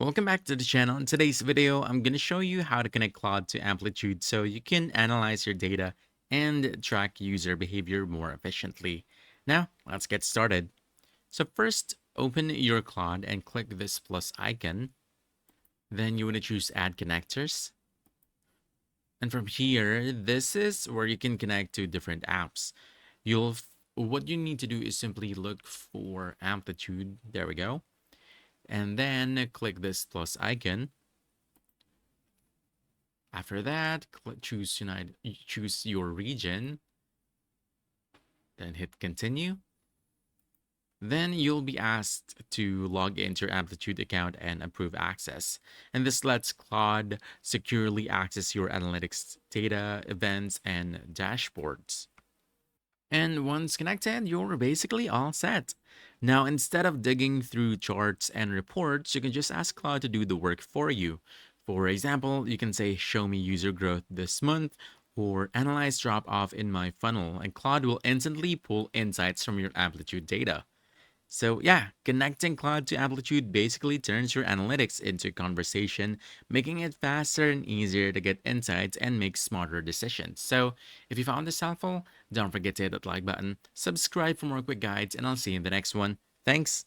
Welcome back to the channel. In today's video, I'm going to show you how to connect Claude to Amplitude so you can analyze your data and track user behavior more efficiently. Now, let's get started. So first, open your Claude and click this plus icon. Then you want to choose Add Connectors. And from here, this is where you can connect to different apps. What you need to do is simply look for Amplitude. There we go. And then click this plus icon. After that, choose your region, then hit continue. Then you'll be asked to log into your Amplitude account and approve access. And this lets Claude securely access your analytics data, events, and dashboards. And once connected, you're basically all set. Now, instead of digging through charts and reports, you can just ask Claude to do the work for you. For example, you can say, show me user growth this month, or analyze drop off in my funnel, and Claude will instantly pull insights from your Amplitude data. So yeah, connecting Claude to Amplitude basically turns your analytics into conversation, making it faster and easier to get insights and make smarter decisions. So if you found this helpful, don't forget to hit that like button, subscribe for more quick guides, and I'll see you in the next one. Thanks!